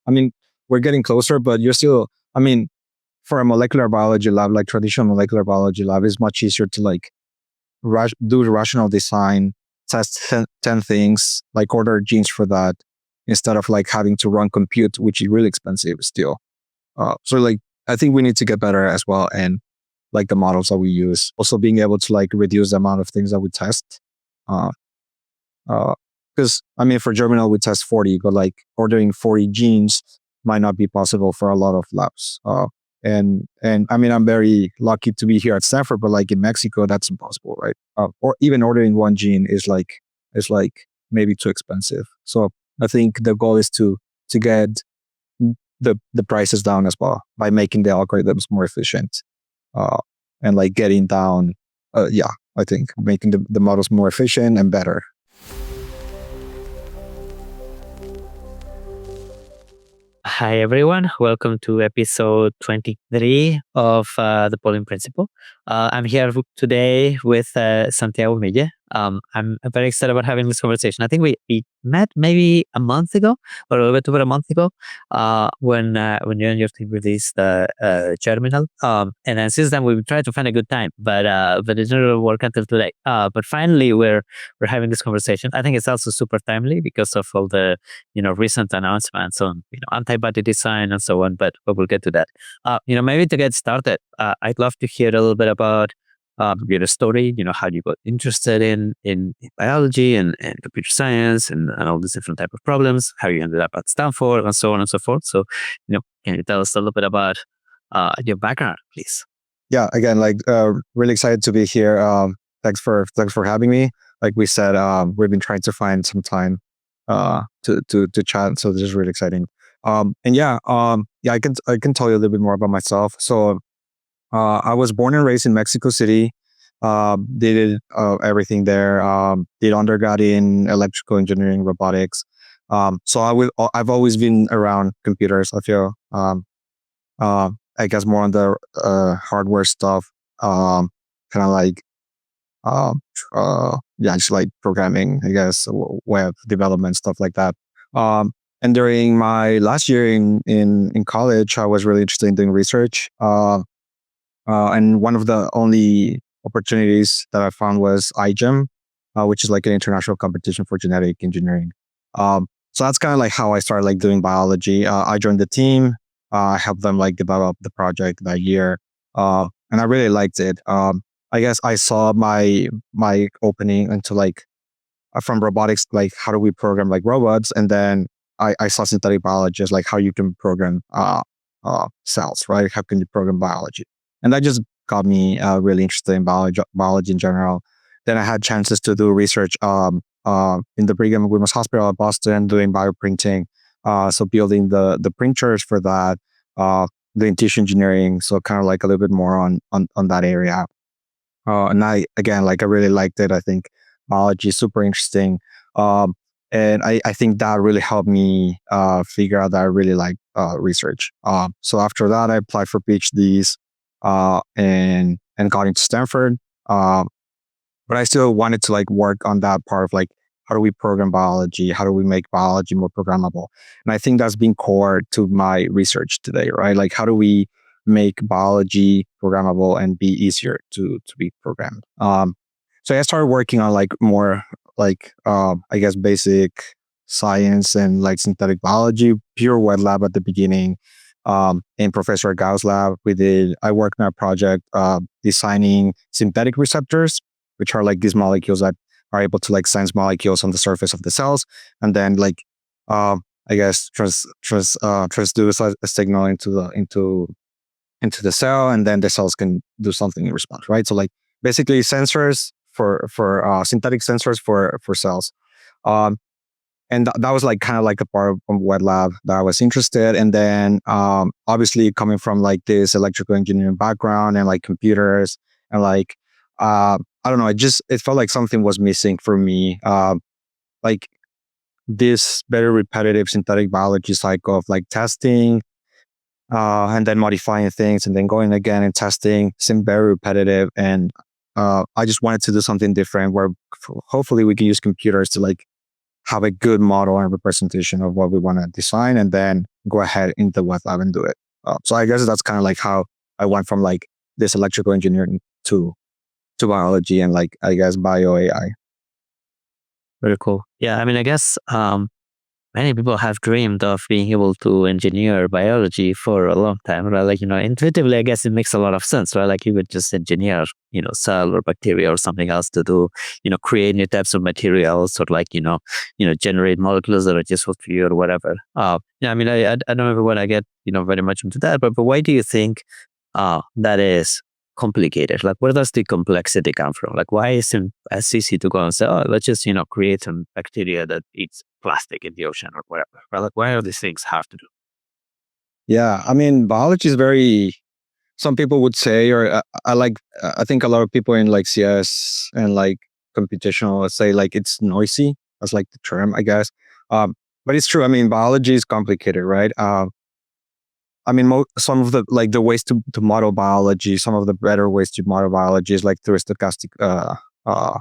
I mean, we're getting closer, but you're still, I mean, for a molecular biology lab, like traditional molecular biology lab, is much easier to like do rational design, test 10 things, like order genes for that, instead of like having to run compute, which is really expensive still. So like, I think we need to get better as well. And like the models that we use, also being able to like reduce the amount of things that we test. Because I mean, for Germinal, we test 40, but like ordering 40 genes might not be possible for a lot of labs. And I mean, I'm very lucky to be here at Stanford, but like in Mexico, that's impossible, right? Or even ordering one gene is like maybe too expensive. So I think the goal is to get the prices down as well by making the algorithms more efficient, and like getting down. I think making the models more efficient and better. Hi, everyone. Welcome to episode 23 of The Polling Principle. I'm here today with Santiago Mille. I'm very excited about having this conversation. I think we met maybe a month ago, or a little bit over a month ago, when you and your team released Germinal. And then since then, we've tried to find a good time, but it didn't really work until today. But finally, we're having this conversation. I think it's also super timely because of all the recent announcements on antibody design and so on. But we'll get to that. Maybe to get started, I'd love to hear a little bit about your story, how you got interested in biology and computer science and all these different type of problems, how you ended up at Stanford and so on and so forth. So, can you tell us a little bit about your background, please? Yeah, again, like really excited to be here. Thanks for having me. Like we said, we've been trying to find some time to chat, so this is really exciting. I can tell you a little bit more about myself. So I was born and raised in Mexico City. Did everything there. Did undergrad in electrical engineering, robotics. So I've always been around computers. I feel I guess more on the hardware stuff. Kind of like just like programming, I guess, web development, stuff like that. And during my last year in college, I was really interested in doing research. And one of the only opportunities that I found was iGEM, which is like an international competition for genetic engineering. So that's kind of like how I started like doing biology. I joined the team. I helped them like develop the project that year, and I really liked it. I guess I saw my opening into like from robotics, like how do we program like robots, and then I saw synthetic biology as like how you can program cells, right? How can you program biology? And that just got me really interested in biology in general. Then I had chances to do research in the Brigham and Women's Hospital at Boston, doing bioprinting. So building the printers for that, doing tissue engineering. So kind of like a little bit more on that area. And I really liked it. I think biology is super interesting. And I think that really helped me figure out that I really like research. So after that, I applied for PhDs and got into Stanford. But I still wanted to like work on that part of like, how do we program biology? How do we make biology more programmable? And I think that's been core to my research today, right? Like, how do we make biology programmable and be easier to be programmed? So I started working on like more like, I guess, basic science and like synthetic biology, pure wet lab at the beginning. In Professor Gao's lab, I worked on a project designing synthetic receptors, which are like these molecules that are able to like sense molecules on the surface of the cells, and then like I guess transduce a signal into the cell, and then the cells can do something in response, right? So like basically sensors for synthetic sensors for cells. And that was like kind of like a part of wet lab that I was interested. And then obviously coming from like this electrical engineering background and like computers and like I don't know, it felt like something was missing for me. Like this very repetitive synthetic biology cycle of like testing and then modifying things and then going again and testing seemed very repetitive. And I just wanted to do something different where hopefully we can use computers to like have a good model and representation of what we want to design, and then go ahead in the wet lab and do it. So I guess that's kind of like how I went from like this electrical engineering to biology and like I guess bio AI. Very cool. Yeah, I mean, I guess many people have dreamed of being able to engineer biology for a long time, right? Like, intuitively, I guess it makes a lot of sense, right? Like you would just engineer, cell or bacteria or something else to do, create new types of materials or like, generate molecules that are useful for you or whatever. Yeah, I mean, I don't ever want to get, very much into that, but why do you think that is complicated? Like, where does the complexity come from? Like, why isn't it as easy to go and say, oh, let's just, create some bacteria that eats plastic in the ocean or whatever? Right? Like, why are these things hard to do? Yeah, I mean, biology is very. Some people would say, or I like. I think a lot of people in like CS and like computational say like it's noisy. That's like the term, I guess. But it's true. I mean, biology is complicated, right? I mean, some of the like the ways to model biology, some of the better ways to model biology is like through stochastic uh,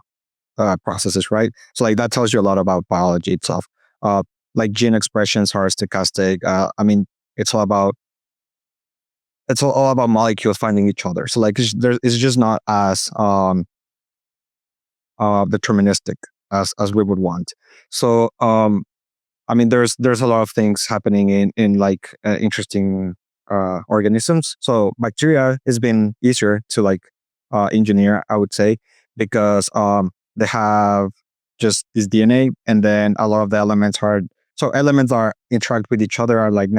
processes, right? So like that tells you a lot about biology itself. Uh, like gene expressions are stochastic. I mean, it's all about molecules finding each other. So like it's just not as deterministic as we would want. So I mean, there's a lot of things happening in like interesting organisms. So bacteria has been easier to like engineer, I would say, because they have just this DNA, and then a lot of the elements are elements are interact with each other, are like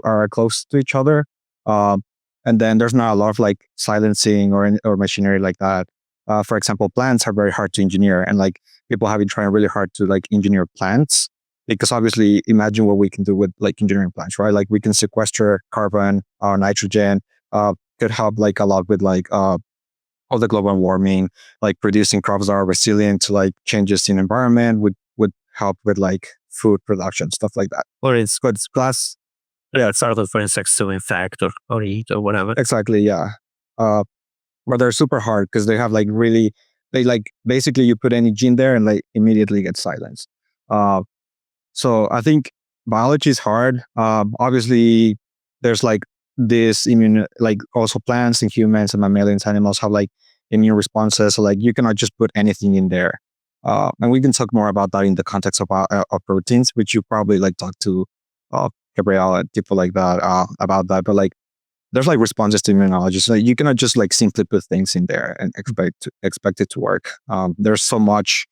are close to each other, um, and then there's not a lot of like silencing or machinery like that. For example, plants are very hard to engineer, and like people have been trying really hard to like engineer plants because obviously imagine what we can do with like engineering plants, right? Like we can sequester carbon or nitrogen, could help like a lot with like all the global warming, like producing crops that are resilient to like changes in environment would help with like food production, stuff like that. Or it's, But glass, yeah, it's harder for insects to infect or eat or whatever. exactly, yeah. Uh, but they're super hard because they have like really, they like basically you put any gene there and like immediately get silenced. Uh, So I think biology is hard. Obviously, there's like this immune, like also plants and humans and mammalians, animals have like immune responses. So like you cannot just put anything in there. And we can talk more about that in the context of proteins, which you probably like talk to Gabriel and people like that about that. But like there's like responses to immunology. So you cannot just like simply put things in there and expect it to work. There's so much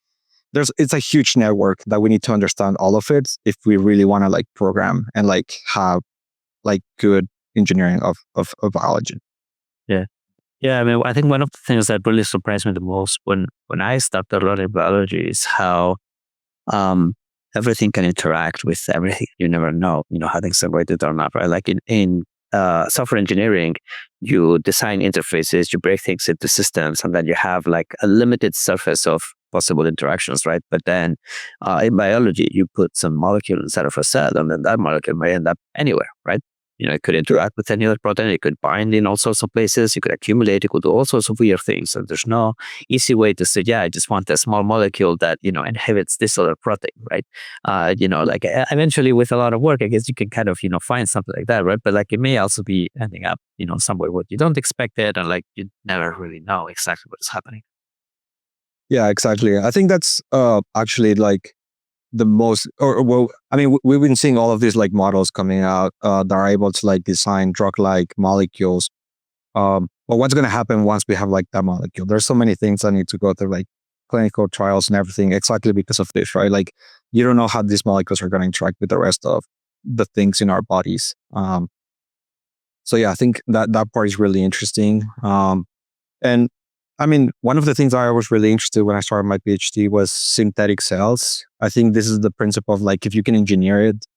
it's a huge network that we need to understand all of it if we really want to like program and like have like good engineering of biology. Yeah. Yeah, I mean, I think one of the things that really surprised me the most when I started learning biology is how um, everything can interact with everything. You never know, how things are going to turn out, right? Like in software engineering, you design interfaces, you break things into systems, and then you have like a limited surface of possible interactions, right? But then in biology, you put some molecule inside of a cell, and then that molecule may end up anywhere, right? It could interact with any other protein. It could bind in all sorts of places. You could accumulate. It could do all sorts of weird things. And there's no easy way to say, yeah, I just want a small molecule that, inhibits this other protein, right? Like eventually with a lot of work, I guess you can kind of, find something like that, right? But like it may also be ending up, somewhere where you don't expect it. And like you never really know exactly what is happening. Yeah, exactly. I think that's actually like the most or well I mean we've been seeing all of these like models coming out that are able to like design drug like molecules. But what's going to happen once we have like that molecule? There's so many things that need to go through like clinical trials and everything exactly because of this, right? Like you don't know how these molecules are going to interact with the rest of the things in our bodies. So yeah, I think that part is really interesting. And I mean, one of the things I was really interested when I started my PhD was synthetic cells. I think this is the principle of like, if you can engineer it,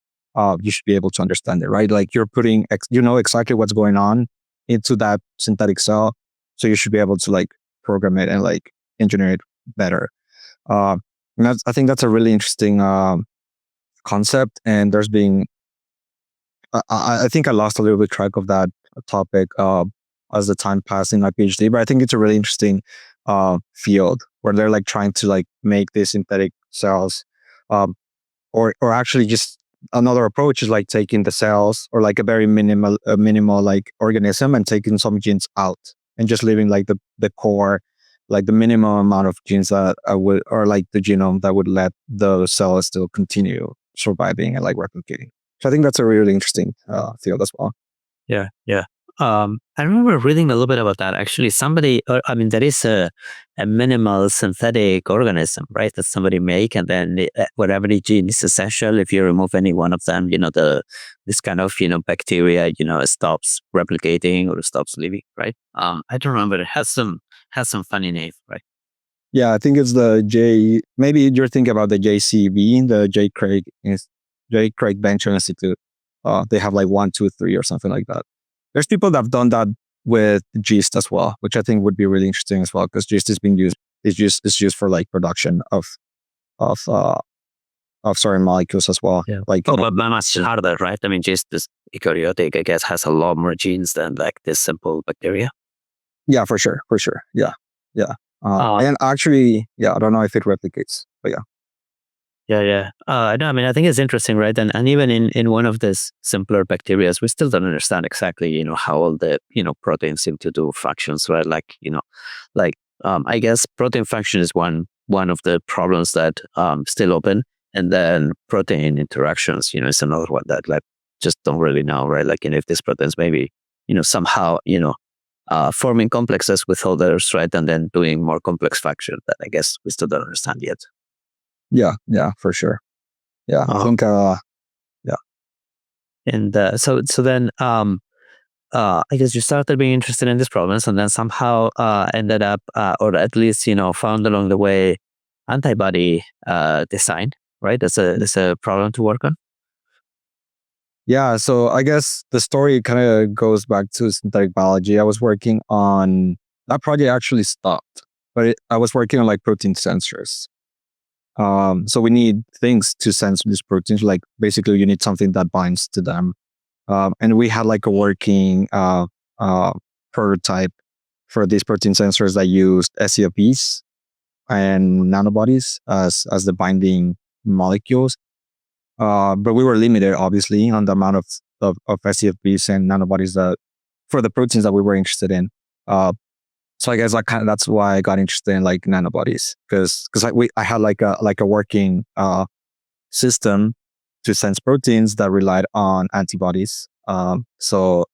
you should be able to understand it, right? Like you're putting, you know exactly what's going on into that synthetic cell. So you should be able to like program it and like engineer it better. Uh, and I think that's a really interesting concept. And there's been, I think I lost a little bit track of that topic as the time passed in my PhD, but I think it's a really interesting field where they're like trying to like make these synthetic cells, um, or actually just another approach is like taking the cells or like a very minimal like organism and taking some genes out and just leaving like the core, like the minimum amount of genes that would, or like the genome that would let the cells still continue surviving and like replicating. So I think that's a really interesting field as well. Yeah, yeah. I remember reading a little bit about that. Actually, there is a minimal synthetic organism, right? That somebody make, and then whatever the gene is essential. If you remove any one of them, this kind of bacteria, stops replicating or stops living, right? I don't remember. It has some funny name, right? Yeah, I think it's the J. Maybe you're thinking about the JCB, the J. Craig Venture Institute. They have like 1, 2, 3 or something like that. There's people that have done that with yeast as well, which I think would be really interesting as well, because yeast is being used is used for like production of certain molecules as well. Yeah. Like Oh, but much harder, right? I mean, just this eukaryotic, I guess, has a lot more genes than like this simple bacteria. yeah, for sure, yeah, yeah. Uh, And actually, yeah, I don't know if it replicates, but yeah. Yeah, yeah. No, I mean, I think it's interesting, right? And even in one of these simpler bacteria, we still don't understand exactly, how all the, proteins seem to do functions, right? Like, I guess protein function is one of the problems that still open. And then protein interactions, is another one that like just don't really know, right? Like, if these proteins maybe, somehow, forming complexes with others, right? And then doing more complex function that I guess we still don't understand yet. Yeah, for sure. Yeah, I think yeah. And so then I guess you started being interested in these problems, and then somehow ended up, or at least found along the way, antibody design. Right, that's a problem to work on. Yeah, so I guess the story kind of goes back to synthetic biology. I was working on that project actually stopped, but I was working on like protein sensors. So we need things to sense these proteins. Like basically, you need something that binds to them. And we had like a working prototype for these protein sensors that used SCFPs and nanobodies as the binding molecules. But we were limited, obviously, on the amount of SCFPs and nanobodies that for the proteins that we were interested in. So I guess that's why I got interested in like nanobodies, because I had like a working system to sense proteins that relied on antibodies. So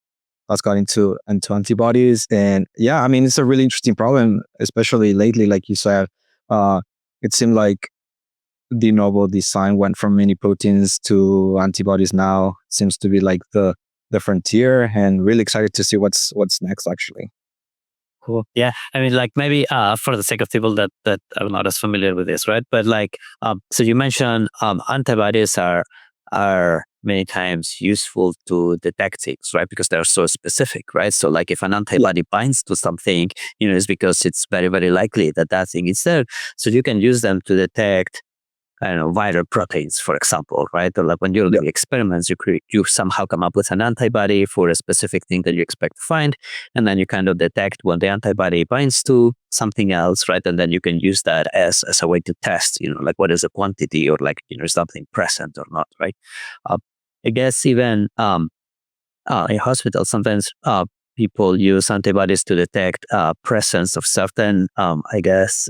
I was got into antibodies, and yeah, I mean it's a really interesting problem, especially lately, like you said. It seemed like de novo design went from mini proteins to antibodies. Now seems to be like the frontier, and really excited to see what's next actually. Cool. Yeah. I mean, like maybe for the sake of people that are not as familiar with this, right? But like, so you mentioned antibodies are many times useful to detect things, right? Because they're so specific, right? So like if an Yeah, antibody binds to something, it's because it's very, very likely that that thing is there. So you can use them to detect, I don't know, viral proteins, for example, right? Or like when you're yeah, doing experiments, you somehow come up with an antibody for a specific thing that you expect to find, and then you kind of detect when the antibody binds to something else, right? And then you can use that as a way to test, like what is the quantity or like is something present or not, right? Uh, I guess even in hospitals, sometimes people use antibodies to detect presence of certain, I guess,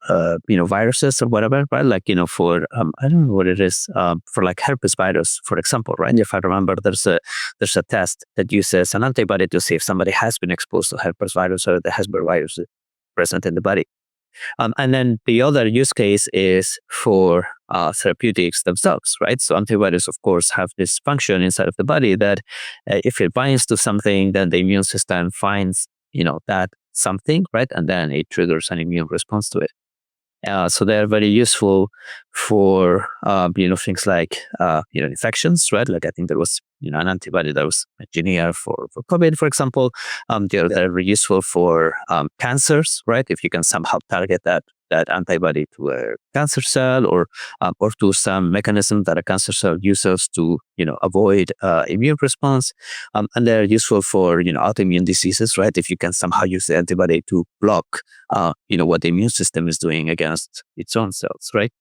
viruses or whatever, right? Like, for, I don't know what it is, for like herpes virus, for example, right? If I remember, there's a test that uses an antibody to see if somebody has been exposed to herpes virus or the herpes virus is present in the body. And then the other use case is for therapeutics themselves, right? So antibodies, of course, have this function inside of the body that if it binds to something, then the immune system finds, that something, right? And then it triggers an immune response to it. So they're very useful for things like infections, right? Like I think there was an antibody that was engineered for COVID, for example. They're yeah, very useful for cancers, right? If you can somehow target that antibody to a cancer cell or to some mechanism that a cancer cell uses to avoid immune response, and they're useful for autoimmune diseases, right? If you can somehow use the antibody to block what the immune system is doing against its own cells, right?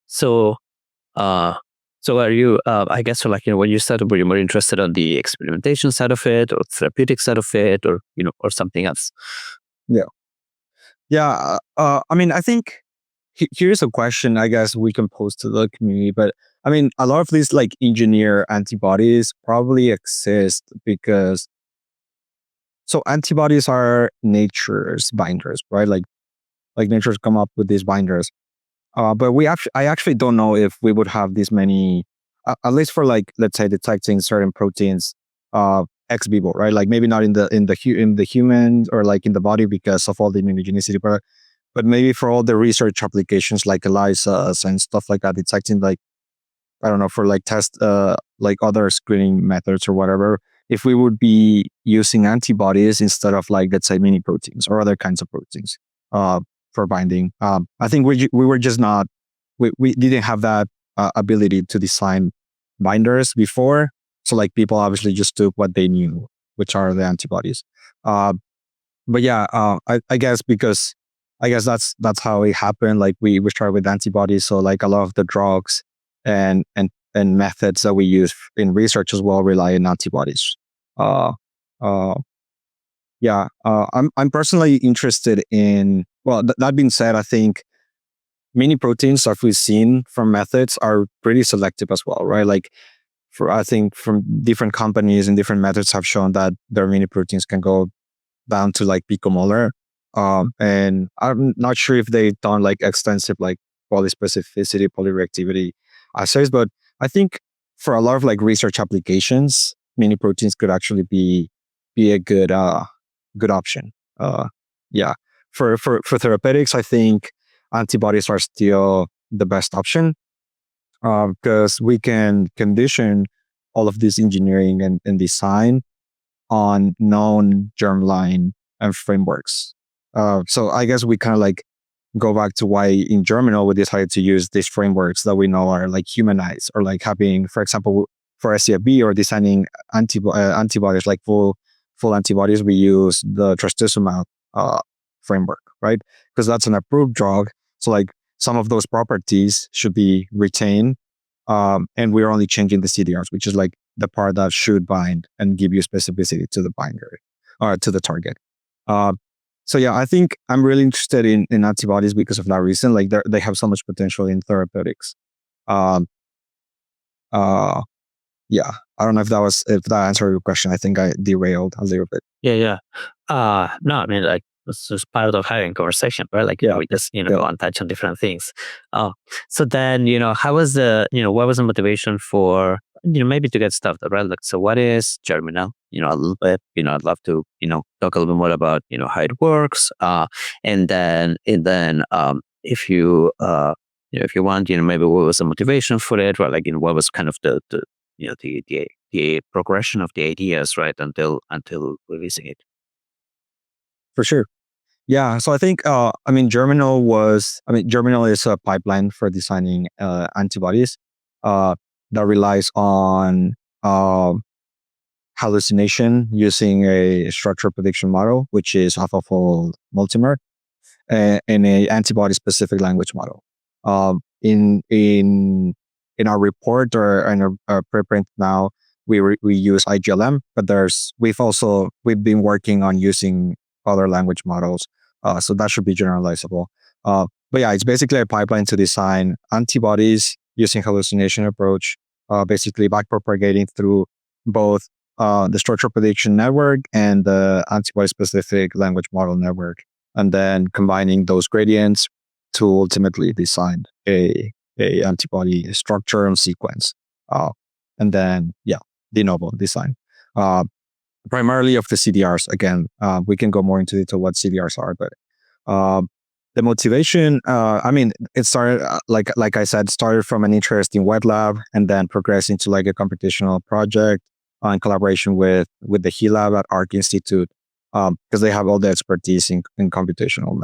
So, uh, So are you, I guess, so like, when you started, were you more interested on the experimentation side of it or therapeutic side of it or, or something else? Yeah. Yeah. I mean, I think here's a question I guess we can pose to the community, but I mean, a lot of these like engineer antibodies probably exist because so antibodies are nature's binders, right? Like nature's come up with these binders. But I actually don't know if we would have this many, at least for like let's say detecting certain proteins, ex vivo, right? Like maybe not in the humans or like in the body because of all the immunogenicity, but maybe for all the research applications like ELISAs and stuff like that, detecting like I don't know for like test like other screening methods or whatever. If we would be using antibodies instead of like let's say mini proteins or other kinds of proteins uh, for binding, I think we were just not we didn't have that ability to design binders before. So like people obviously just took what they knew, which are the antibodies. Uh, but yeah, I guess because I guess that's how it happened. Like we started with antibodies, so like a lot of the drugs and and methods that we use in research as well rely on antibodies. Uh, uh, yeah, I'm personally interested in. Well, that being said, I think mini proteins that we've seen from methods are pretty selective as well, right? Like for I think from different companies and different methods have shown that their mini proteins can go down to like picomolar. And I'm not sure if they've done like extensive like polyspecificity, polyreactivity assays, but I think for a lot of like research applications, mini proteins could actually be a good option. Yeah, for therapeutics, I think antibodies are still the best option because we can condition all of this engineering and design on known germline and frameworks. So I guess we kind of like go back to why in Germinal we decided to use these frameworks that we know are like humanized or like having, for example, for SCFB or designing antibodies like full antibodies, we use the trastuzumab framework, right? Because that's an approved drug. So like some of those properties should be retained, and we're only changing the CDRs, which is like the part that should bind and give you specificity to the binder or to the target. Uh, so yeah, I think I'm really interested in antibodies because of that reason. Like they have so much potential in therapeutics. Um, uh, yeah, I don't know if that answered your question. I think I derailed a little bit. Yeah, yeah. No, I mean, like, it's just part of having conversation, right? Like, Yeah, we just, yeah, go and touch on different things. Oh, so then, how was what was the motivation for, maybe to get started, right? Like, so what is Germinal? A little bit, I'd love to, talk a little bit more about, how it works. And then, if you, if you want, maybe what was the motivation for it, right? Like, what was kind of the the progression of the ideas, right, until releasing it. for sure. Yeah, so I think Germinal is a pipeline for designing antibodies uh, that relies on hallucination using a structure prediction model, which is Alphafold multimer, and a antibody specific language model. In our report or in our preprint now, we use IGLM, but we've been working on using other language models, so that should be generalizable. But yeah, it's basically a pipeline to design antibodies using hallucination approach, basically backpropagating through both the structure prediction network and the antibody specific language model network, and then combining those gradients to ultimately design a antibody structure and sequence. Uh, and then, yeah, de novo design. Uh, Primarily of the CDRs. Again, we can go more into detail what CDRs are, but uh, the motivation, it started, like I said, started from an interest in wet lab and then progressed into like a computational project in collaboration with the He Lab at Arc Institute, because they have all the expertise in computational,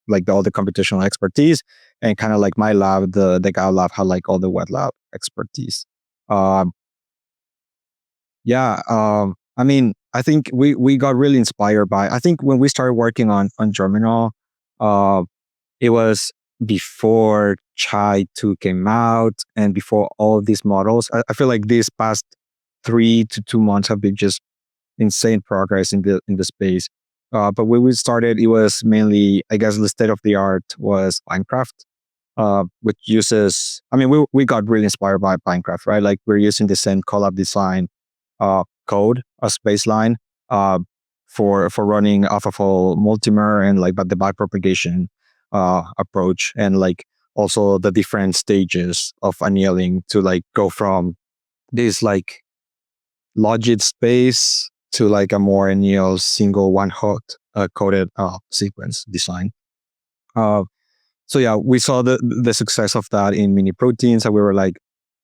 like all the computational expertise, and kind of like my lab, the Gal lab, had like all the wet lab expertise. Um, yeah, I think we got really inspired by. I think when we started working on Germinal, uh, it was before Chai 2 came out and before all of these models. I feel like these past 3 to 2 months have been just insane progress in the space. But when we started, it was mainly, I guess, the state of the art was Minecraft, which uses. I mean, we got really inspired by Minecraft, right? Like we're using the same collab design code as baseline uh, for running Alphafold multimer and like but the backpropagation approach and like also the different stages of annealing to like go from this like logit space to like a more anneal single one hot coded sequence design. Uh, so yeah, we saw the success of that in mini proteins, and we were like,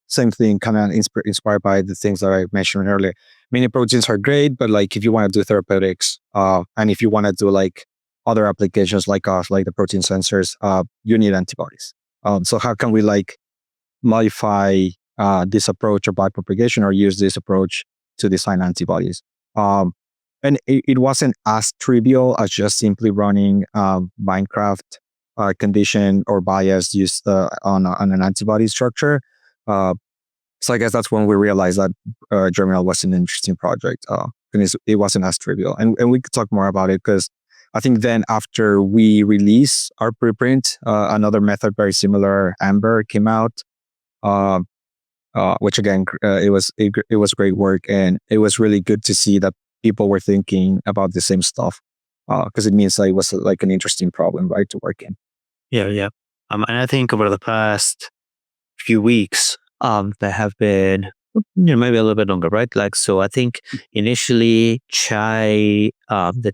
same thing, kind of inspired by the things that I mentioned earlier. Mini proteins are great, but like if you want to do therapeutics, and if you want to do like other applications like us, like the protein sensors, you need antibodies. So how can we like modify this approach of biopropagation or use this approach to design antibodies? And it wasn't as trivial as just simply running Minecraft condition or bias used on an antibody structure. So I guess that's when we realized that Germinal was an interesting project. And it wasn't as trivial. And we could talk more about it because I think then after we release our preprint, another method very similar, Amber, came out. Which again, it was great work, and it was really good to see that people were thinking about the same stuff because it means that it was like an interesting problem, right, to work in. Yeah, yeah. And I think over the past few weeks, there have been, maybe a little bit longer, right? Like, so I think initially the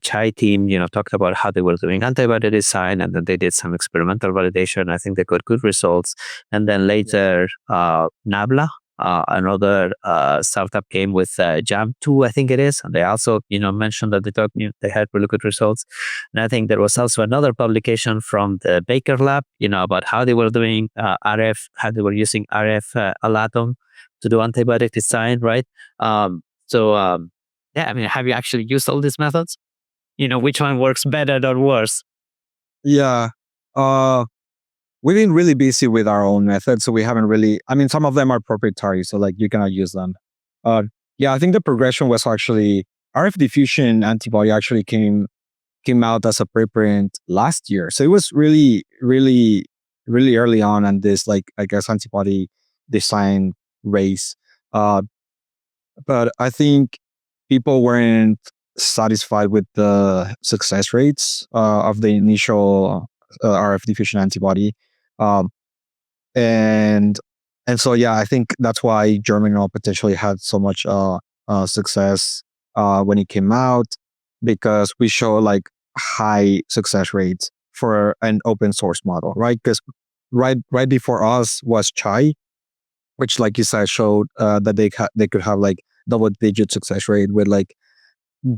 Chai team, talked about how they were doing antibody design, and then they did some experimental validation. I think they got good results. And then later, Nabla, another startup, came with Jam 2, I think it is. And they also, mentioned that they had really good results. And I think there was also another publication from the Baker Lab, about how they were doing how they were using RF Alatom to do antibiotic design, right? Yeah, I mean, have you actually used all these methods? Which one works better or worse? Yeah. We've been really busy with our own methods, so we haven't really. I mean, some of them are proprietary, so like you cannot use them. Yeah, I think the progression was actually RF diffusion antibody actually came out as a preprint last year, so it was really, really, really early on this like I guess antibody design race. Uh, but I think people weren't satisfied with the success rates of the initial RF diffusion antibody. Um, and and so yeah, I think that's why Germinal potentially had so much success when it came out because we show like high success rates for an open source model, right? Because right before us was Chai, which like you said showed that they could have like double digit success rate with like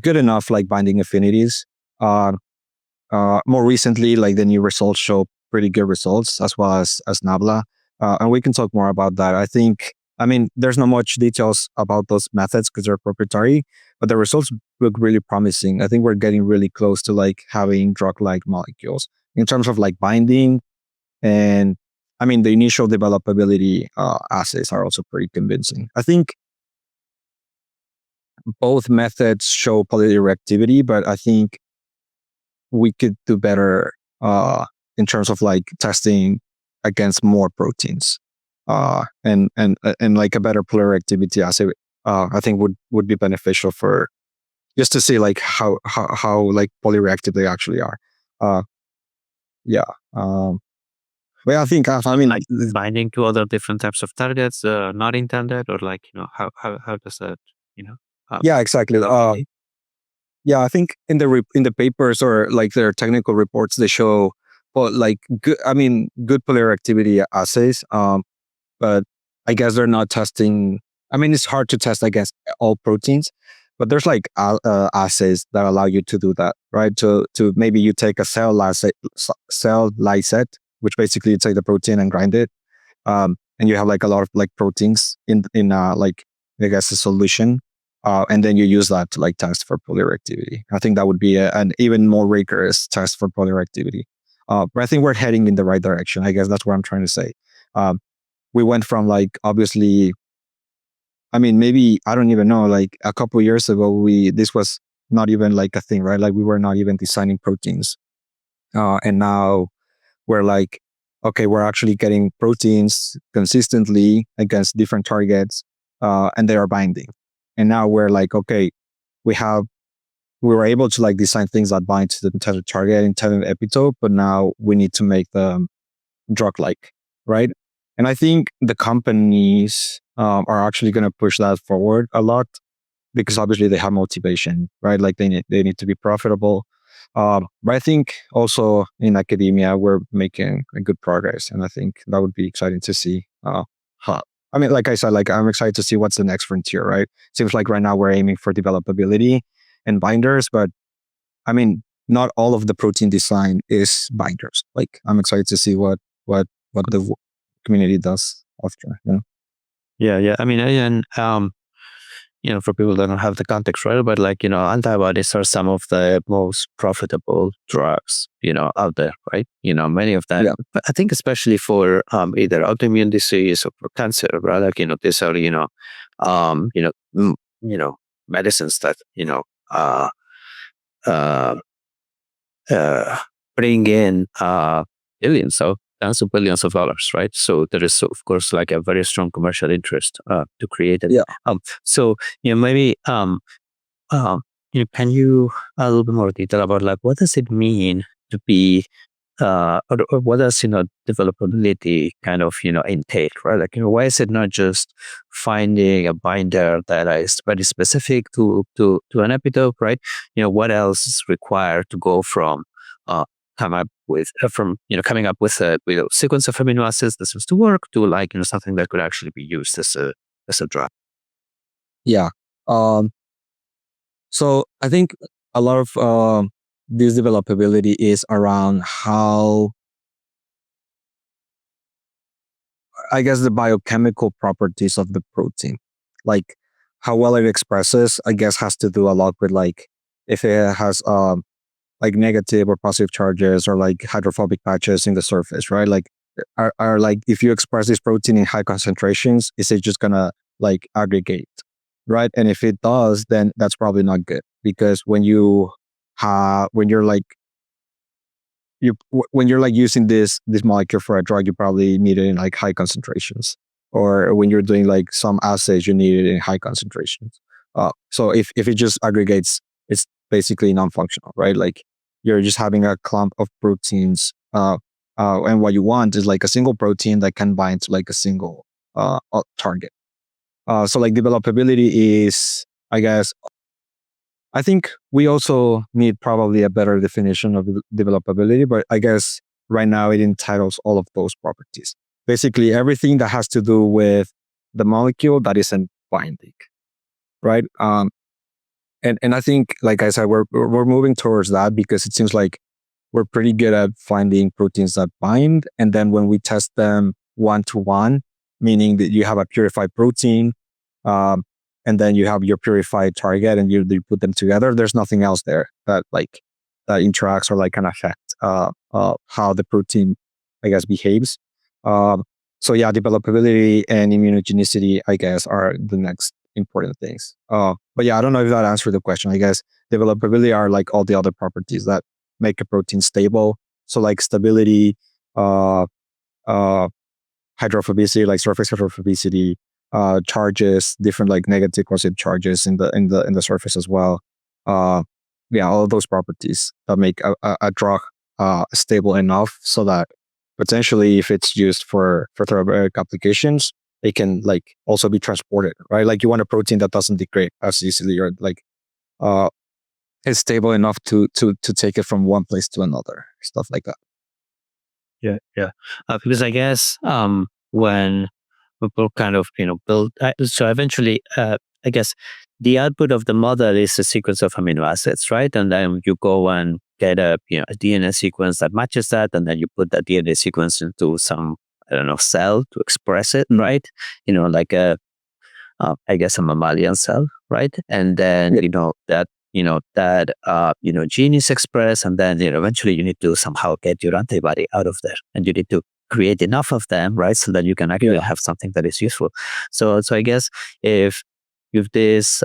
good enough like binding affinities. Uh, More recently, like the new results show pretty good results as well as Nabla, and we can talk more about that. I mean, there's not much details about those methods because they're proprietary, but the results look really promising. I think we're getting really close to like having drug-like molecules in terms of like binding, and I mean the initial developability assays are also pretty convincing. I think both methods show polyreactivity, but I think we could do better in terms of like testing against more proteins and like a better polyreactivity assay. I think would be beneficial for just to see like how like polyreactive they actually are. Uh, yeah. But I think I mean Like binding to other different types of targets, not intended, or like, how does that, you know? yeah, exactly. Yeah, I think in the papers or like their technical reports, they show well, like good. I mean, good polyreactivity assays. But I guess they're not testing. I mean, it's hard to test against all proteins, but there's like assays that allow you to do that, right? To maybe you take a cell lysate, which basically you take the protein and grind it, and you have like a lot of like proteins in like I guess a solution, and then you use that to like test for polyreactivity. I think that would be an even more rigorous test for polyreactivity. But I think we're heading in the right direction. I guess that's what I'm trying to say. Um, we went from like obviously, I mean, maybe I don't even know. Like a couple years ago, this was not even like a thing, right? Like we were not even designing proteins, and now we're like, okay, we're actually getting proteins consistently against different targets, and they are binding. And now we're like, okay, we have we were able to like design things that bind to the intended target, intended epitope, but now we need to make them drug-like, right? And I think the companies are actually going to push that forward a lot because obviously they have motivation, right? Like they need to be profitable. But I think also in academia we're making a good progress, and I think that would be exciting to see. How, I mean, like I said, like I'm excited to see what's the next frontier, right? Seems like right now we're aiming for developability and binders, but I mean, not all of the protein design is binders. Like I'm excited to see what the community does after. You know? Yeah. I mean, and for people that don't have the context, right? But like, antibodies are some of the most profitable drugs, out there, right? Many of them, Yeah, but I think especially for either autoimmune disease or for cancer, right? Like, these are, um, you know, m- you know, medicines that, uh, uh, uh, bring in billions of tens of billions of dollars, right? So there is, of course, like a very strong commercial interest to create it. yeah, So maybe um, can you a little bit more detail about like what does it mean to be or what does developability kind of entail, right? Like why is it not just finding a binder that is very specific to an epitope, right? What else is required to go from uh, come up with coming up with a sequence of amino acids that seems to work to like something that could actually be used as a drug. yeah. Um, so I think a lot of this developability is around how, I guess, the biochemical properties of the protein, like how well it expresses, I guess has to do a lot with like if it has like negative or positive charges or like hydrophobic patches in the surface, right? Like are like if you express this protein in high concentrations, is it just gonna like aggregate, right? And if it does, then that's probably not good because when you're like when you're like using this molecule for a drug, you probably need it in like high concentrations, or when you're doing like some assays, you need it in high concentrations. So if it just aggregates, it's basically non-functional, right? Like you're just having a clump of proteins, and what you want is like a single protein that can bind to like a single target. So like developability is, I guess, I think we also need probably a better definition of developability, but I guess right now it entitles all of those properties. Basically, everything that has to do with the molecule that isn't binding, right? And I think, like I said, we're moving towards that because it seems like we're pretty good at finding proteins that bind, and then when we test them one to one, meaning that you have a purified protein, um, and then you have your purified target, and you put them together. There's nothing else there that like that interacts or like can affect how the protein, I guess, behaves. Um, so yeah, developability and immunogenicity, I guess, are the next important things. But yeah, I don't know if that answered the question. I guess developability are like all the other properties that make a protein stable. So like stability, uh, uh, hydrophobicity, like surface hydrophobicity, charges, different like negative positive charges in the surface as well. Uh, yeah, all of those properties that make a drug stable enough so that potentially, if it's used for therapeutic applications, it can like also be transported, right? Like you want a protein that doesn't degrade as easily, or like uh, is stable enough to take it from one place to another, stuff like that. Yeah. Because I guess when people kind of build, so eventually, I guess the output of the model is a sequence of amino acids, right? And then you go and get a DNA sequence that matches that, and then you put that DNA sequence into some, I don't know, cell to express it, Mm. right? Like I guess a mammalian cell, right? And then Yeah. that that gene is expressed, and then eventually you need to somehow get your antibody out of there, and you need to create enough of them, right, so that you can actually have something that is useful. So I guess if this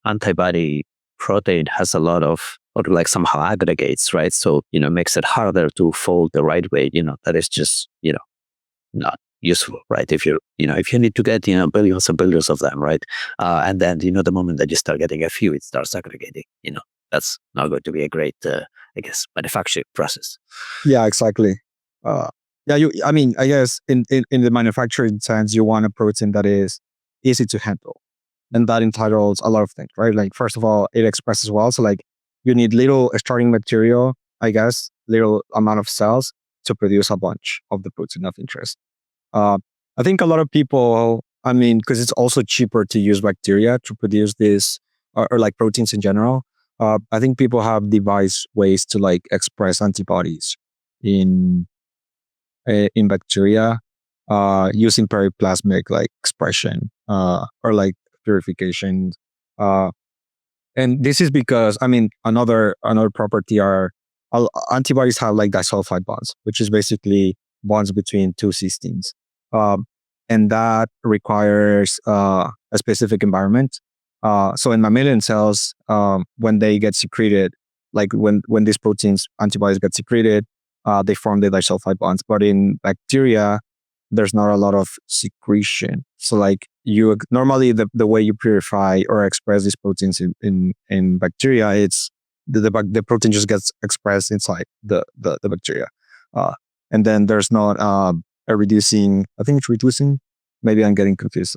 antibody protein has a lot of, or like somehow aggregates, right, so makes it harder to fold the right way, that is just not useful, right? If you need to get billions and billions of them, right, and then the moment that you start getting a few, it starts aggregating. That's not going to be a great, I guess, manufacturing process. Yeah, exactly. Yeah, I mean, I guess in the manufacturing sense, you want a protein that is easy to handle, and that entitles a lot of things, right? Like, first of all, it expresses well, so like you need little starting material, I guess, little amount of cells to produce a bunch of the protein of interest. Uh, I think a lot of people, I mean, because it's also cheaper to use bacteria to produce this, or like proteins in general. I think people have devised ways to like express antibodies in in bacteria, using periplasmic like expression, or like purification. Uh, and this is because, I mean, another property are antibodies have like disulfide bonds, which is basically bonds between two cysteines, um, and that requires a specific environment. So in mammalian cells, when they get secreted, like when these proteins antibodies get secreted, they form the disulfide bonds. But in bacteria, there's not a lot of secretion. So like you normally the way you purify or express these proteins in bacteria, it's the protein just gets expressed inside the bacteria, uh, and then there's not a reducing. I think it's reducing. Maybe I'm getting confused.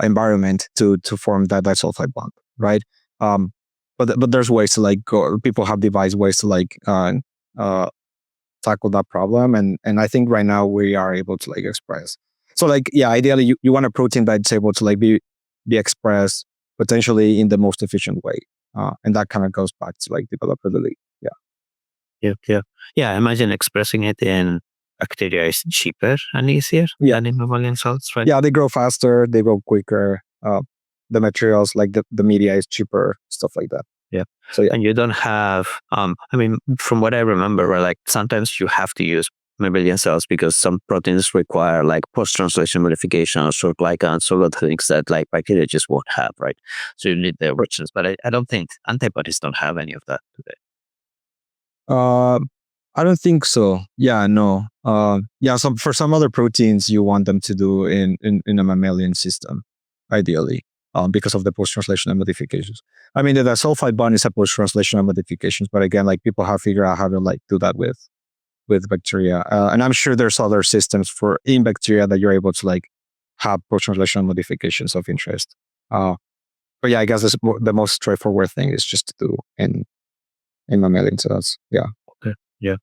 Environment to form that disulfide bond, right? But there's ways to like go. People have devised ways to like uh, tackle that problem, and I think right now we are able to like express. So like, yeah, ideally you want a protein that's able to like be expressed potentially in the most efficient way, and that kind of goes back to like developability. Yeah. Yeah, I imagine expressing it in bacteria is cheaper and easier than in mammalian cells, right? Yeah, they grow faster, they grow quicker. The materials, like the media, is cheaper, stuff like that. Yeah. So yeah. And you don't have, I mean, from what I remember, right, like sometimes you have to use mammalian cells because some proteins require like post-translation modifications or glycans or other things that like bacteria just won't have, right? So you need the richness, but I don't think antibodies don't have any of that today. I don't think so. Yeah, no. Yeah, for some other proteins, you want them to do in a mammalian system, ideally, because of the post-translational modifications. I mean, the disulfide bond is a post-translational modifications, but again, like people have figured out how to like do that with bacteria, and I'm sure there's other systems for in bacteria that you're able to like have post-translational modifications of interest. But yeah, I guess the most straightforward thing is just to do in mammalian cells. Yeah. Okay. Yeah.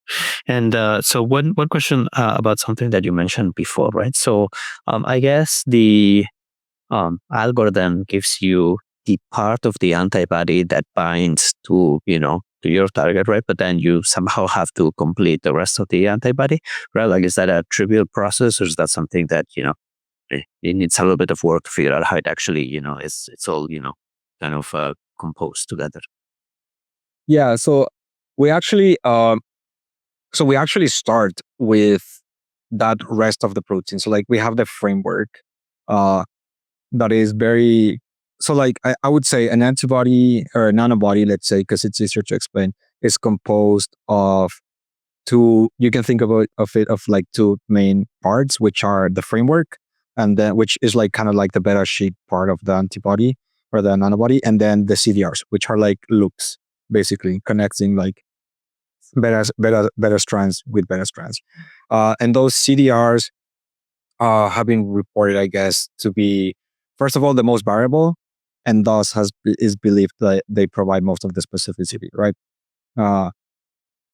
And so one question about something that you mentioned before, right? So I guess the algorithm gives you the part of the antibody that binds to your target, right? But then you somehow have to complete the rest of the antibody, right? Like, is that a trivial process, or is that something that it needs a little bit of work to figure out how it actually it's all kind of composed together? Yeah. We actually we actually start with that rest of the protein. So like we have the framework uh, that is very, so like I would say an antibody or a nanobody, let's say, because it's easier to explain, is composed of two. You can think of it of like two main parts, which are the framework, and then which is like kind of like the beta sheet part of the antibody or the nanobody, and then the CDRs, which are like loops, basically connecting like beta strands with beta strands. And those CDRs have been reported, I guess, to be, first of all, the most variable, and thus is believed that they provide most of the specificity, right?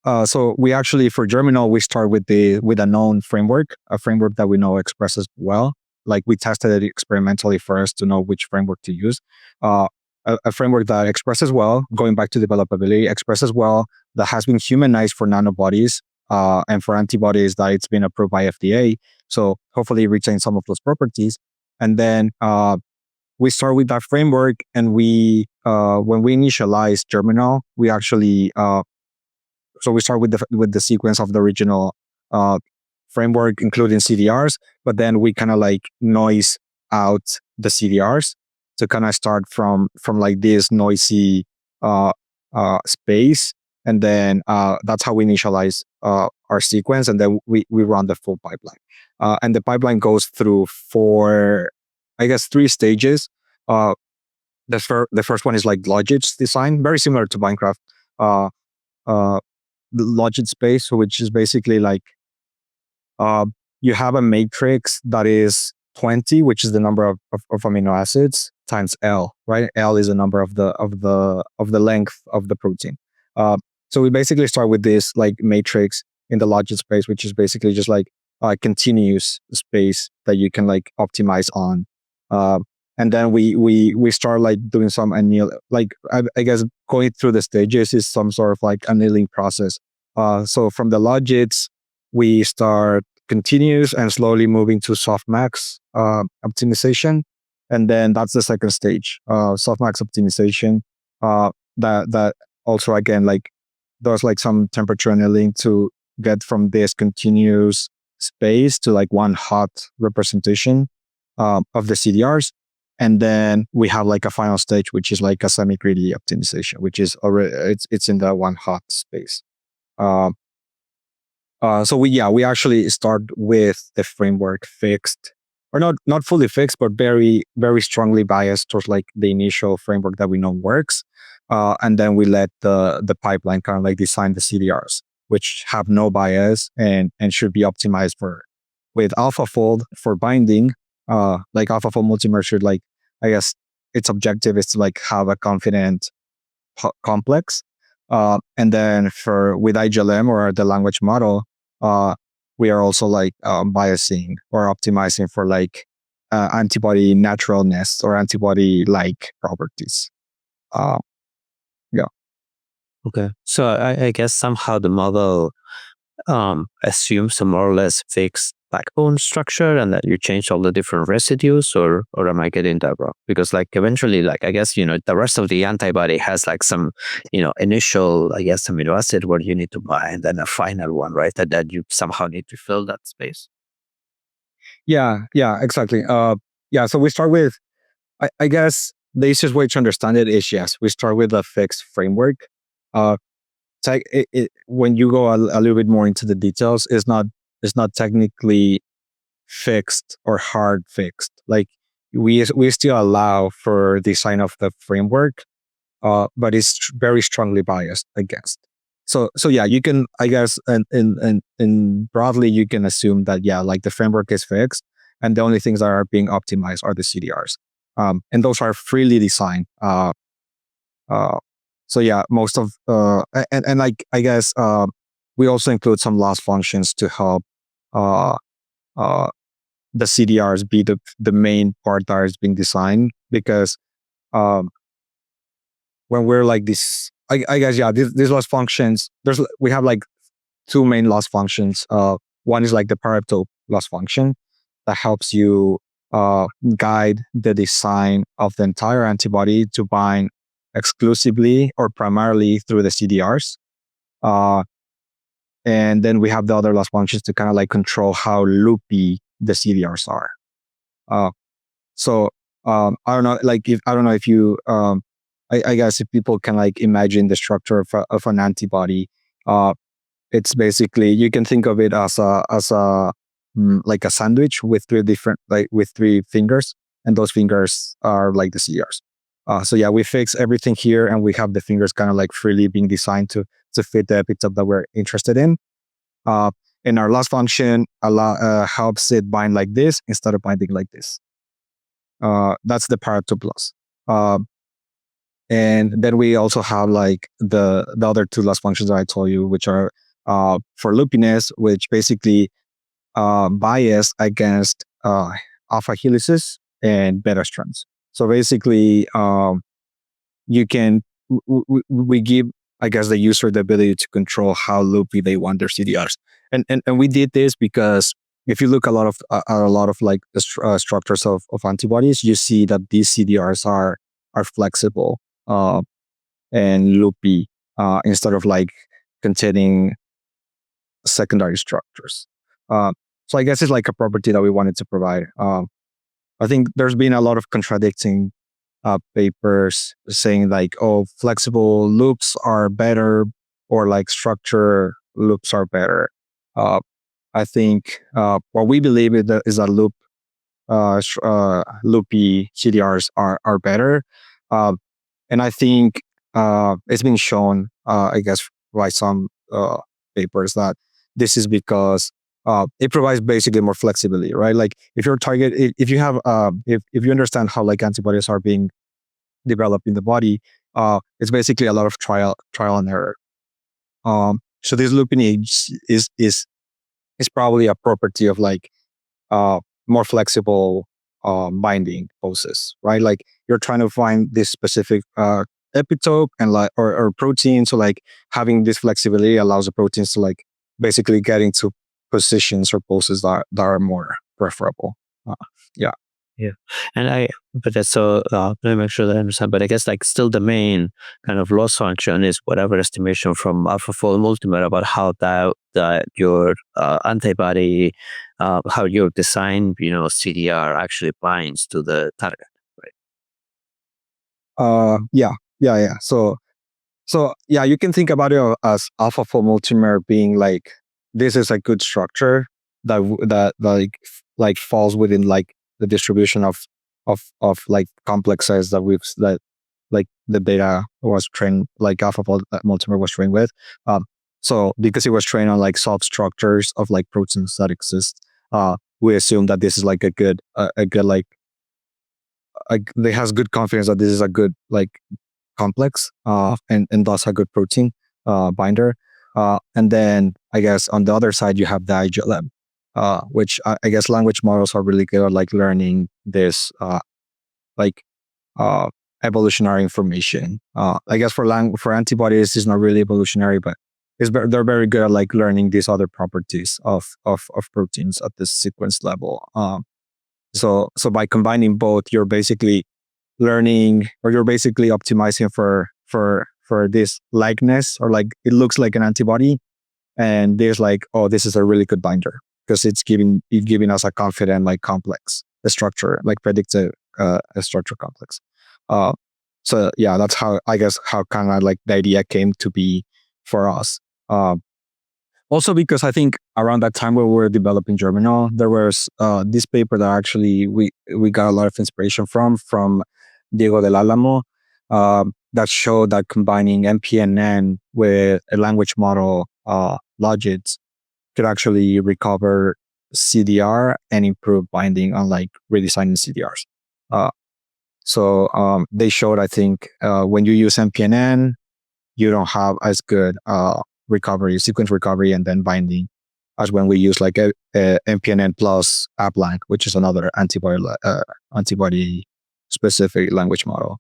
Uh, so we actually, for Germinal, we start with a known framework, a framework that we know expresses well. Like we tested it experimentally first to know which framework to use. Uh, a framework that expresses well, going back to developability, expresses well, that has been humanized for nanobodies, and for antibodies that it's been approved by FDA. So hopefully it retains some of those properties. And then we start with that framework, and we when we initialize Germinal, we actually so we start with the sequence of the original uh, framework, including CDRs, but then we kind of like noise out the CDRs to kind of start from like this noisy uh, space, and then that's how we initialize our sequence, and then we run the full pipeline, and the pipeline goes through three stages. Uh, the first one is like logics design, very similar to Minecraft. Uh, the logit space, which is basically like uh, you have a matrix that is 20, which is the number of amino acids times L, right? L is the number of the length of the protein. Uh, so we basically start with this like matrix in the logit space, which is basically just like a continuous space that you can like optimize on. Uh, and then we start like doing some anneal, like I guess going through the stages is some sort of like annealing process. So from the logits, we start continuous and slowly moving to softmax optimization, and then that's the second stage, softmax optimization. That also again like does like some temperature annealing to get from this continuous space to like one hot representation of the CDRs. And then we have like a final stage, which is like a semi-greedy optimization, which is already it's in the one hot space. Uh, so we actually start with the framework fixed, or not fully fixed, but very very strongly biased towards like the initial framework that we know works, and then we let the pipeline kind of like design the CDRs, which have no bias and should be optimized for with Alphafold for binding. Like Alphafold multimer should like, I guess its objective is to like have a confident complex. And then for with IGLM or the language model, we are also like biasing or optimizing for like antibody naturalness or antibody like properties. Uh, yeah. Okay. So I guess somehow the model assumes a more or less fixed backbone structure, and that you change all the different residues, or am I getting that wrong? Because like eventually, like I guess the rest of the antibody has like some initial, I guess, amino acid where you need to bind, and a final one, right? That you somehow need to fill that space. Yeah, exactly. Yeah, so we start with, I guess the easiest way to understand it is, yes, we start with a fixed framework. Uh, when you go a little bit more into the details, it's not technically fixed or hard fixed. Like we still allow for design of the framework, but it's very strongly biased against. So yeah, you can, I guess, and broadly you can assume that, yeah, like the framework is fixed, and the only things that are being optimized are the CDRs, and those are freely designed. Uh, so yeah, most of and like I guess we also include some loss functions to help uh, uh, the CDRs be the main part that is being designed, because um, when we're like this, I guess yeah, these loss functions. We have like two main loss functions. One is like the Pareto loss function that helps you guide the design of the entire antibody to bind exclusively or primarily through the CDRs. Uh, and then we have the other loss functions to kind of like control how loopy the CDRs are. Uh, so I don't know, like if I don't know if you, I guess if people can like imagine the structure of an antibody, it's basically, you can think of it as a like a sandwich with three fingers, and those fingers are like the CDRs. So yeah, we fix everything here, and we have the fingers kind of like freely being designed to fit the epitope that we're interested in. Uh, and our loss function helps it bind like this instead of binding like this. That's the Pareto plus. And then we also have like the other two loss functions that I told you, which are for loopiness, which basically bias against alpha helices and beta strands. So basically, you can we give, I guess, the user the ability to control how loopy they want their CDRs, and we did this because if you look at a lot of like the structures of antibodies, you see that these CDRs are flexible. uh, and loopy instead of like containing secondary structures. Uh, so I guess it's like a property that we wanted to provide. I think there's been a lot of contradicting papers saying like, oh, flexible loops are better, or like structure loops are better. Uh, I think what we believe is that loopy CDRs are better. Uh, and I think it's been shown, I guess, by some papers that this is because it provides basically more flexibility, right? Like if your target, if you have, if you understand how like antibodies are being developed in the body, it's basically a lot of trial and error. So this looping is probably a property of like more flexible binding poses, right? Like you're trying to find this specific epitope and like or protein. So like having this flexibility allows the proteins to like basically get into positions or poses that are more preferable. Uh, yeah. Yeah. And but that's so, let me make sure that I understand. But I guess like still the main kind of loss function is whatever estimation from Alphafold multimer about how that your antibody, how your design, CDR actually binds to the target, right? Yeah. So yeah, you can think about it as alpha-fold multimer being like this is a good structure that like falls within like the distribution of like complexes that like the data was trained, like alpha-fold multimer was trained with. Um, so because it was trained on like soft structures of like proteins that exist, we assume that this is like a good like they has good confidence that this is a good like complex and thus a good protein binder. And then I guess on the other side, you have the IGLM, which I guess language models are really good at like learning this like uh, evolutionary information. I guess for antibodies, it's not really evolutionary, but they're very good at like learning these other properties of proteins at this sequence level. So by combining both, you're basically learning, or you're basically optimizing for this likeness, or like it looks like an antibody, and there's like, oh, this is a really good binder because it's giving us a confident like complex a structure, like predictive a structure complex. uh so yeah, that's how I guess how kind of like the idea came to be for us. Also because I think around that time when we were developing Germinal, there was this paper that actually we got a lot of inspiration from Diego del Álamo, that showed that combining MPNN with a language model logits could actually recover CDR and improve binding on like redesigning CDRs. Uh, so they showed, I think, when you use MPNN, you don't have as good recovery, sequence recovery, and then binding as when we use like a MPNN plus AppLang, which is another antibody specific language model.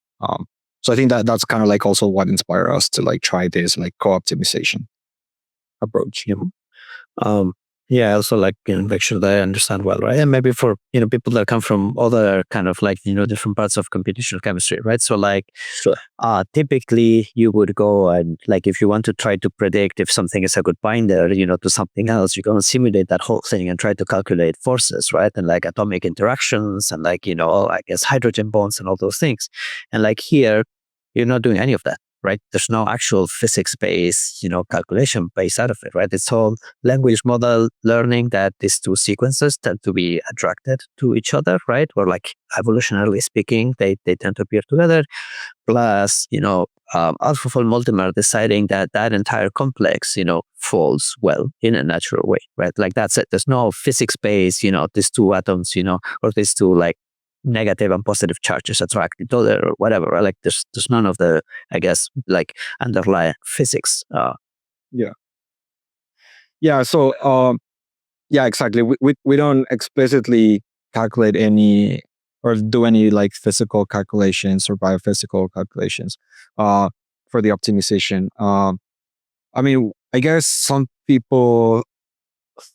So I think that's kind of like also what inspired us to like try this like co-optimization approach. Yeah. Yeah, I also like make sure that I understand well, right? And maybe for people that come from other kind of like different parts of computational chemistry, right? So like, Sure. typically you would go and like if you want to try to predict if something is a good binder, to something else, you go and simulate that whole thing and try to calculate forces, right? And like atomic interactions and like I guess hydrogen bonds and all those things. And like here, you're not doing any of that, right? There's no actual physics-based, calculation based out of it, right? It's all language model learning that these two sequences tend to be attracted to each other, right? Or like evolutionarily speaking, they tend to appear together. Plus, AlphaFold multimer deciding that that entire complex, falls well in a natural way, right? Like that's it. There's no physics-based, these two atoms, or these two like negative and positive charges attract each other or whatever, right? Like there's none of the, I guess, like underlying physics. Yeah. Yeah. So yeah, exactly. We don't explicitly calculate any or do any like physical calculations or biophysical calculations for the optimization. I mean, I guess some people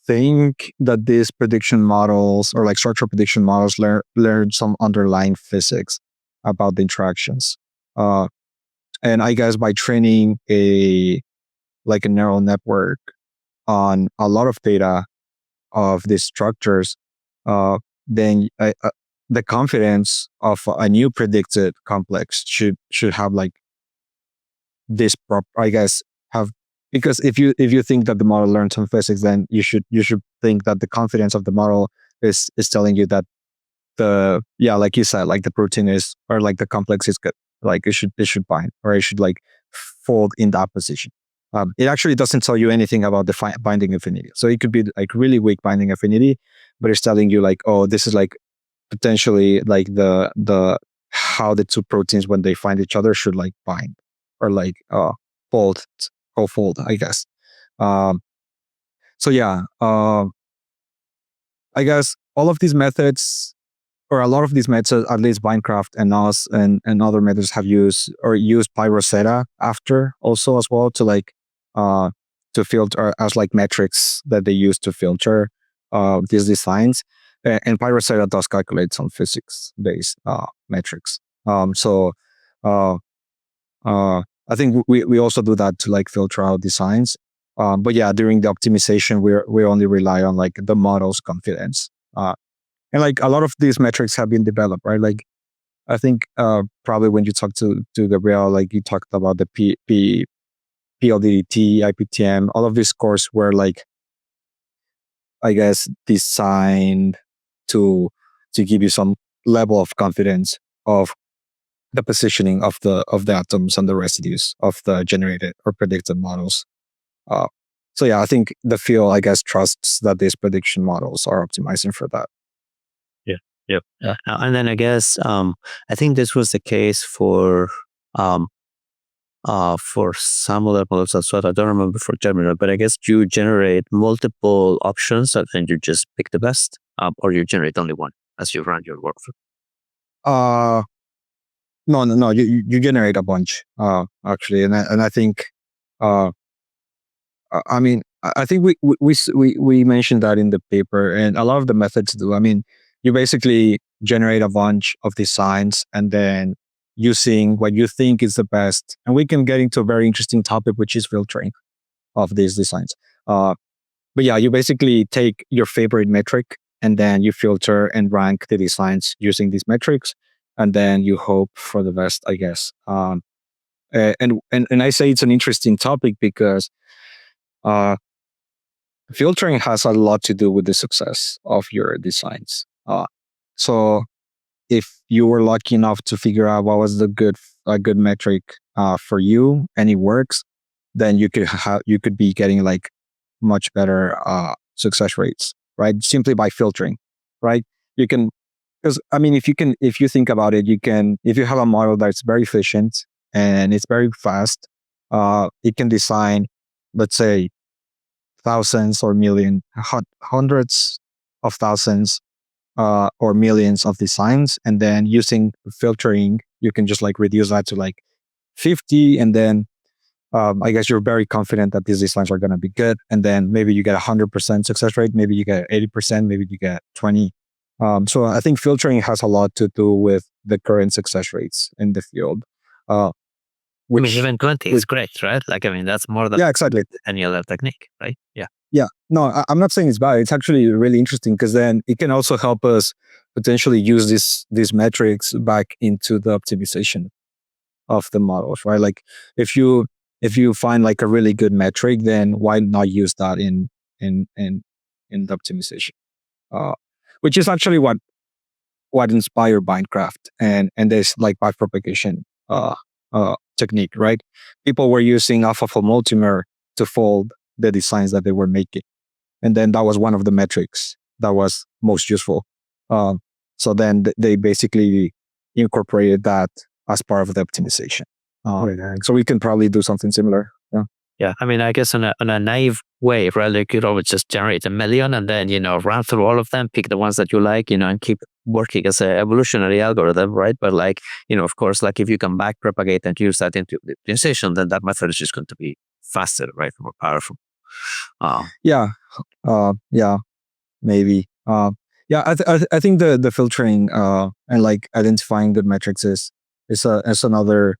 think that these prediction models or like structural prediction models learn some underlying physics about the interactions. Uh, And I guess by training a neural network on a lot of data of these structures, then the confidence of a new predicted complex should have like this I guess have, because if you think that the model learned some physics, then you should think that the confidence of the model is telling you that like you said, like the protein is, or like the complex is good, like it should bind, or it should like fold in that position. It actually doesn't tell you anything about the binding affinity, so it could be like really weak binding affinity, but it's telling you like, oh, this is like potentially like the how the two proteins, when they find each other, should like bind, or like fold, co-fold, I guess. um so yeah, I guess all of these methods, or a lot of these methods, at least Minecraft and us and other methods, have used pi Rosetta after also as well, to like uh to filter as like metrics that they use to filter these designs. And pi Rosetta does calculate some physics based metrics. So uh I think we also do that to like filter out designs. But yeah, during the optimization, we only rely on like the model's confidence. And like a lot of these metrics have been developed, right? Like I think probably when you talk to Gabriel, like you talked about the PLDT, IPTM, all of these scores were like, I guess, designed to give you some level of confidence of the positioning of the atoms and the residues of the generated or predicted models. Uh, so yeah, I think the field, I guess, trusts that these prediction models are optimizing for that. Yeah. Yep. And then I guess I think this was the case um, for some other models as well. I don't remember for Germinal, but I guess you generate multiple options and then you just pick the best, or you generate only one as you run your workflow. Uh, no, no, no. You generate a bunch, actually, and I think, uh, I mean, I think we mentioned that in the paper, and a lot of the methods do. I mean, you basically generate a bunch of designs, and then using what you think is the best, and we can get into a very interesting topic, which is filtering of these designs. Uh, but yeah, you basically take your favorite metric, and then you filter and rank the designs using these metrics, and then you hope for the best, I guess. And I say it's an interesting topic because uh, filtering has a lot to do with the success of your designs. So if you were lucky enough to figure out what was a good metric for you, and it works, then you could be getting like much better success rates, right? Simply by filtering, right? You can, because I mean, if you think about it, if you have a model that's very efficient and it's very fast, it can design, let's say, thousands or hundreds of thousands or millions of designs, and then using filtering, you can just like reduce that to like 50, and then I guess you're very confident that these designs are going to be good, and then maybe you get 100% success rate, maybe you get 80%, maybe you get 20. So I think filtering has a lot to do with the current success rates in the field. Uh, I mean, which, even 20 which is great, right? Like, I mean, that's more than yeah, exactly. any other technique, right? Yeah. Yeah, no, I'm not saying it's bad. It's actually really interesting, because then it can also help us potentially use these metrics back into the optimization of the models, right? Like if you find like a really good metric, then why not use that in in in the optimization? Uh, which is actually what inspired Minecraft and this like backpropagation technique, right? People were using Alphafold multimer to fold the designs that they were making, and then that was one of the metrics that was most useful. Um, so then they basically incorporated that as part of the optimization. So we can probably do something similar. Yeah. Yeah. I mean, I guess on a naive way, right? You could always just generate a million and then, run through all of them, pick the ones that you like, and keep working as an evolutionary algorithm, right? But like, of course, like if you can back propagate and use that into the optimization, then that method is just going to be faster, right? More powerful. Yeah. Yeah. Maybe. Yeah. I think the filtering and like identifying good metrics is another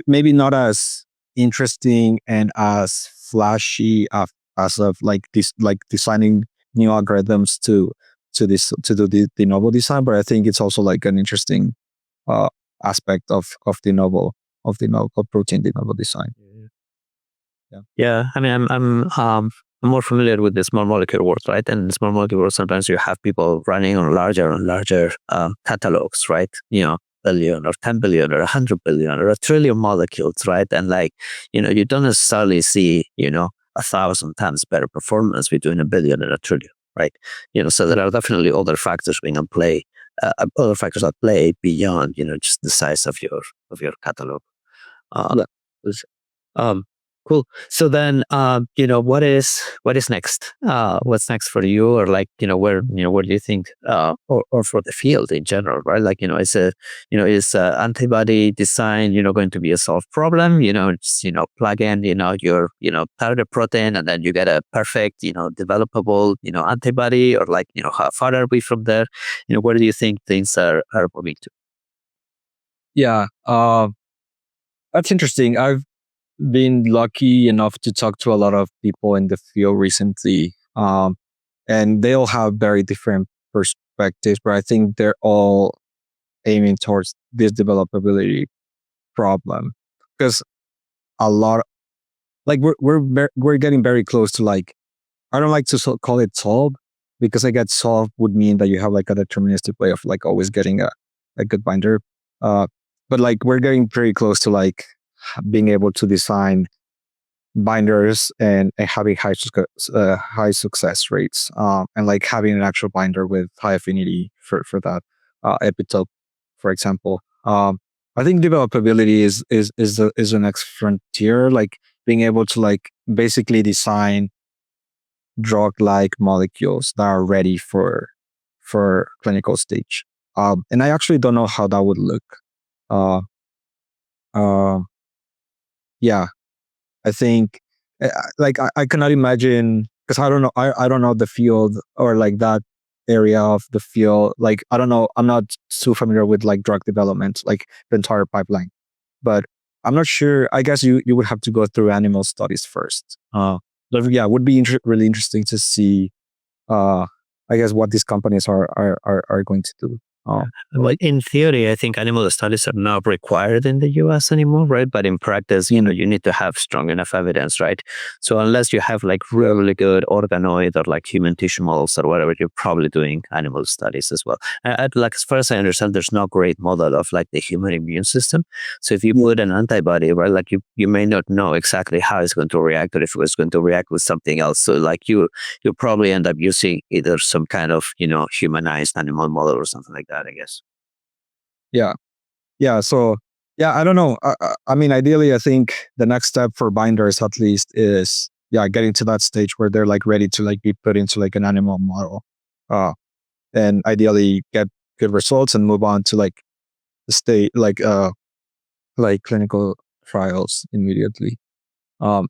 maybe not as interesting and as flashy as of like this, like designing new algorithms to do the novel design, but I think it's also like an interesting uh, aspect of the novel of protein de novo design. Yeah. Yeah, I mean, I'm more familiar with the small molecule world, right? And in small molecule world, sometimes you have people running on and larger catalogs, right? Billion or 10 billion or 100 billion or a trillion molecules, right? And like, you don't necessarily see, 1,000 times better performance between a billion and a trillion, right? So there are definitely other factors being at play, other factors at play beyond, just the size of your catalog. Uh, Yeah. um, cool. So then, what is next? What's next for you, or like, where do you think, or for the field in general, right? Like, is antibody design, going to be a solved problem? It's plug in, your target protein, and then you get a perfect, developable, antibody, or like, how far are we from there? Where do you think things are moving to? Yeah. That's interesting. I've been lucky enough to talk to a lot of people in the field recently, and they all have very different perspectives, but I think they're all aiming towards this developability problem because a lot, like we're getting very close to like, I don't like to call it solved, because I guess solved would mean that you have like a deterministic way of like always getting a good binder. Uh, but like we're getting pretty close to like being able to design binders and having high success rates, and like having an actual binder with high affinity for that epitope, for example. I think developability is the next frontier, like being able to like basically design drug-like molecules that are ready for clinical stage. And I actually don't know how that would look. Uh, uh, yeah, I think like I cannot imagine, because I don't know, I don't know the field or like that area of the field. Like I don't know, I'm not too familiar with like drug development, like the entire pipeline. But I'm not sure. I guess you would have to go through animal studies first. But yeah, it would be really interesting to see. Uh, I guess what these companies are going to do. Yeah. Well, in theory, I think animal studies are not required in the US anymore, right? But in practice, you need to have strong enough evidence, right? So unless you have like really good organoid or like human tissue models or whatever, you're probably doing animal studies as well. Like as far as I understand, there's no great model of like the human immune system. So if you put an antibody, right, like you may not know exactly how it's going to react, or if it's going to react with something else. So like you'll probably end up using either some kind of, humanized animal model or something like that, I guess. Yeah. Yeah. So, yeah, I don't know. I mean, ideally, I think the next step for binders, at least, is yeah, getting to that stage where they're like ready to like be put into like an animal model, uh, and ideally get good results and move on to like the state like clinical trials immediately. Um,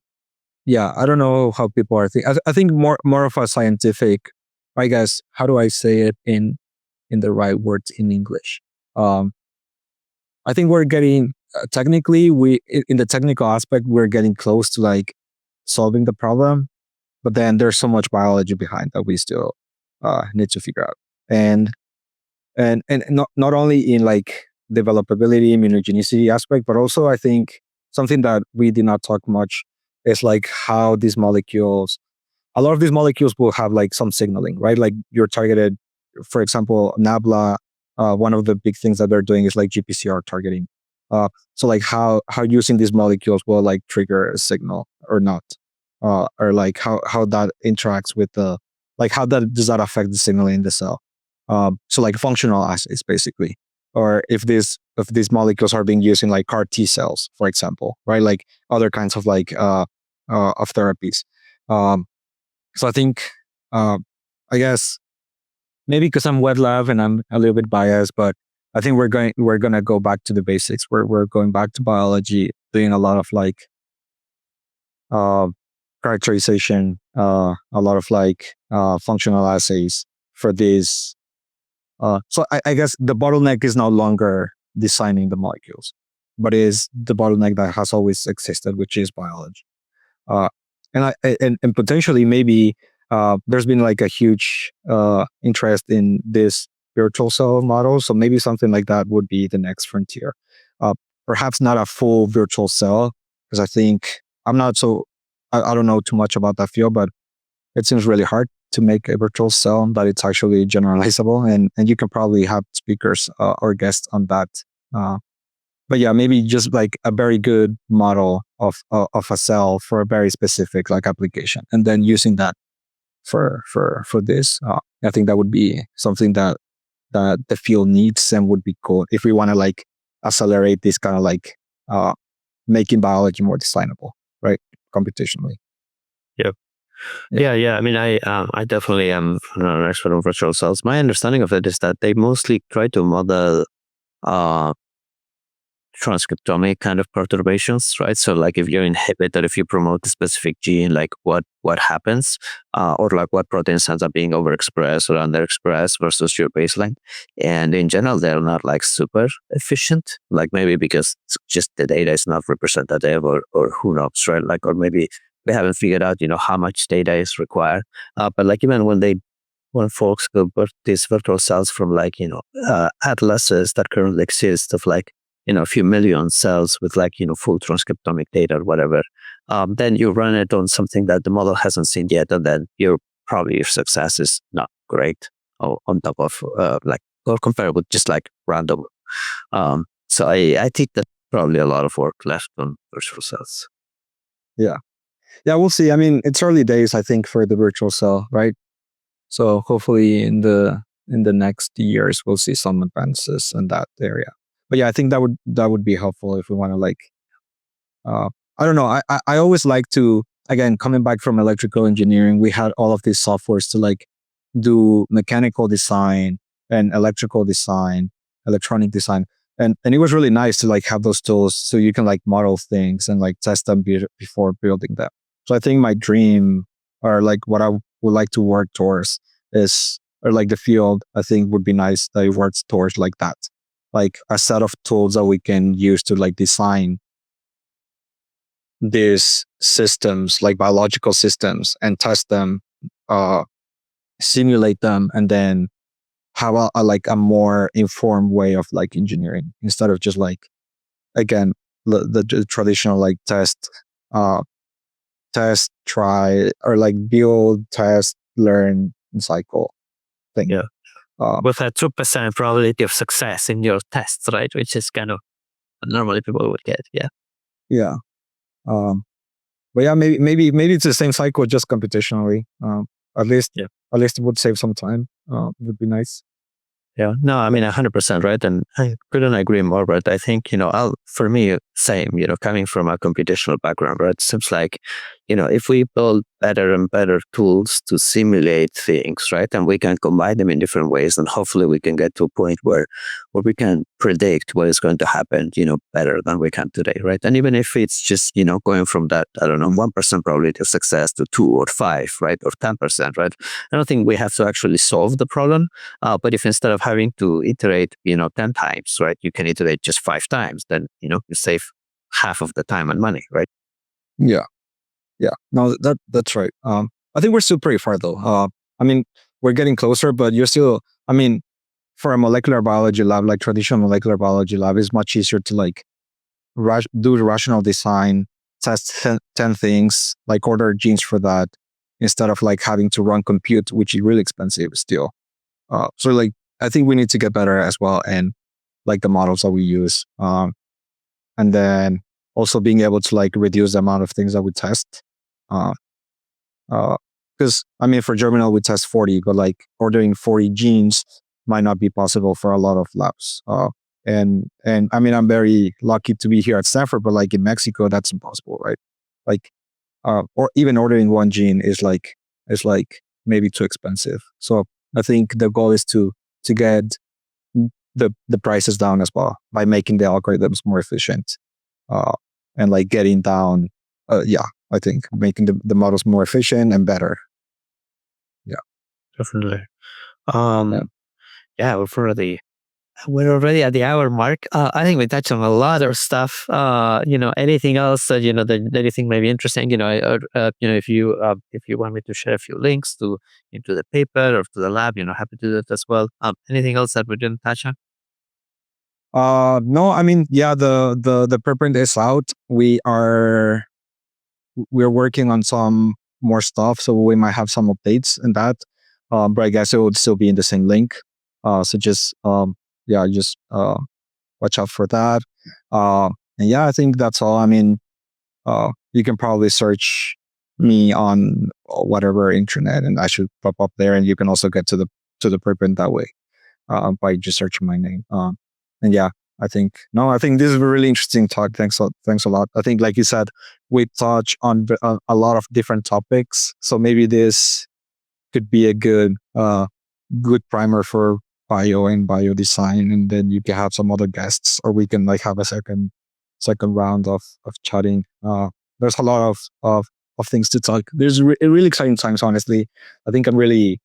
yeah, I don't know how people are thinking. I think more of a scientific, I guess. How do I say it in the right words in English? Um, I think we're getting technically in the technical aspect we're getting close to like solving the problem, but then there's so much biology behind that we still need to figure out. And and not only in like developability, immunogenicity aspect, but also I think something that we did not talk much is like how these molecules, a lot of these molecules will have like some signaling, right? Like you're targeted, for example, Nabla. One of the big things that they're doing is like GPCR targeting. So like how using these molecules will like trigger a signal or not, or like how that interacts with the, like how that does that affect the signaling in the cell. So like functional assays basically, or if these molecules are being used in like CAR T cells, for example, right? Like other kinds of like of therapies. Um, so I think, uh, I guess maybe because I'm wet lab and I'm a little bit biased, but I think we're gonna go back to the basics. We're going back to biology, doing a lot of like uh, characterization, a lot of like functional assays for this. So I guess the bottleneck is no longer designing the molecules. but is the bottleneck that has always existed, which is biology. Uh, and potentially maybe there's been like a huge interest in this virtual cell model. So maybe something like that would be the next frontier. Uh, Perhaps not a full virtual cell, because I think I'm not so, I don't know too much about that field, but it seems really hard to make a virtual cell that it's actually generalizable. And you can probably have speakers or guests on that. Uh, but yeah, maybe just like a very good model of a cell for a very specific like application, and then using that for this. I think that would be something that the field needs and would be cool if we want to like accelerate this kind of like uh, making biology more designable, right? Computationally. Yeah. Yeah. Yeah. I mean, I definitely am an expert on virtual cells. My understanding of it is that they mostly try to model uh, transcriptomic kind of perturbations, right? So like if you inhibit or if you promote a specific gene, like what happens, or like what proteins ends up being overexpressed or underexpressed versus your baseline. And in general, they're not like super efficient, like maybe because it's just the data is not representative or who knows, right? Like, or maybe we haven't figured out, how much data is required. But like even when folks convert these virtual cells from like, atlases that currently exist of like, a few million cells with like, full transcriptomic data or whatever, then you run it on something that the model hasn't seen yet. And then your success is not great on top of like, or compared with just like random. So I think that's probably a lot of work left on virtual cells. Yeah. Yeah, we'll see. I mean, it's early days, I think, for the virtual cell, right? So hopefully in the next years we'll see some advances in that area. But yeah, I think that would be helpful if we want to like uh, I don't know. I always like to, again, coming back from electrical engineering, we had all of these softwares to like do mechanical design and electrical design, electronic design. And it was really nice to like have those tools so you can like model things and like test them before building them. So I think my dream, or like what I would like to work towards, is, or like the field I think would be nice that it works towards like that. Like a set of tools that we can use to like design these systems, like biological systems, and test them, uh, simulate them, and then have like a more informed way of like engineering, instead of just like, again, the traditional like uh, test, try, or like build, test, learn, and cycle thing. Yeah. With a 2% probability of success in your tests, right? Which is kind of normally people would get. Yeah. Yeah. Um, but yeah, maybe it's the same cycle, just computationally. At least Yeah. at least it would save some time. Would be nice. Yeah, no, I mean 100%, right? And I couldn't agree more. But I think for me, same. Coming from a computational background, right? It seems like if we build better and better tools to simulate things, right, and we can combine them in different ways, then hopefully we can get to a point where we can predict what is going to happen, better than we can today, right? And even if it's just going from that, I don't know, 1% probability of success to 2 or 5, right, or 10%, right? I don't think we have to actually solve the problem. But if instead of having to iterate, 10 times, right, you can iterate just 5 times, then, you save half of the time and money, right? Yeah. Yeah. No, that's right. I think we're still pretty far though. I mean, we're getting closer, but you're still, I mean, for a molecular biology lab, like traditional molecular biology lab, is much easier to like do the rational design, test 10 things, like order genes for that, instead of like having to run compute, which is really expensive still. So like, I think we need to get better as well, and like the models that we use. And then also being able to like reduce the amount of things that we test. Uh, because I mean, for Germinal we test 40, but like ordering 40 genes might not be possible for a lot of labs. And I mean, I'm very lucky to be here at Stanford, but like in Mexico, that's impossible, right? Like, or even ordering one gene is like maybe too expensive. So I think the goal is to get the prices down as well by making the algorithms more efficient, uh, and like getting down. Yeah, I think making the models more efficient and better. Yeah. Definitely. Yeah. Yeah, we've already we're already at the hour mark. I think we touched on a lot of stuff. Anything else that that you think may be interesting? If you want me to share a few links to into the paper or to the lab, happy to do that as well. Anything else that we didn't touch on? No, I mean, yeah, the preprint is out. We're working on some more stuff, so we might have some updates in that. But I guess it would still be in the same link. So just yeah, just watch out for that. And yeah, I think that's all. I mean, you can probably search me on whatever internet, and I should pop up there. And you can also get to the preprint that way by just searching my name. And yeah, I think this is a really interesting talk. Thanks a lot. I think, like you said, we touch on a lot of different topics. So maybe this could be a good primer for bio and bio design, and then you can have some other guests, or we can like have a second round of chatting. There's a lot of things to talk. There's really exciting times, honestly. I think I'm really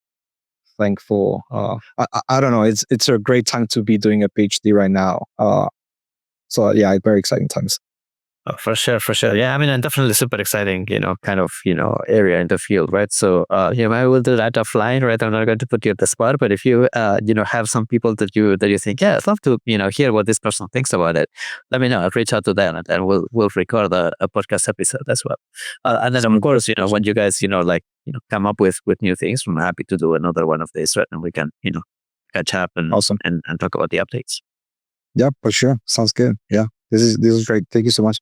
thankful. I don't know. It's a great time to be doing a PhD right now. So yeah, very exciting times. Oh, for sure, for sure. Yeah, I mean, and definitely super exciting, kind of, area in the field, right? So, I will do that offline, right? I'm not going to put you at the spot, but if you, have some people that you think, yeah, I'd love to, hear what this person thinks about it, let me know. I'll reach out to them, and then we'll record a podcast episode as well. And then, of course, when you guys, come up with new things, I'm happy to do another one of these, right? And we can, catch up and Awesome. and talk about the updates. Yeah, for sure. Sounds good. Yeah, this is great. Thank you so much.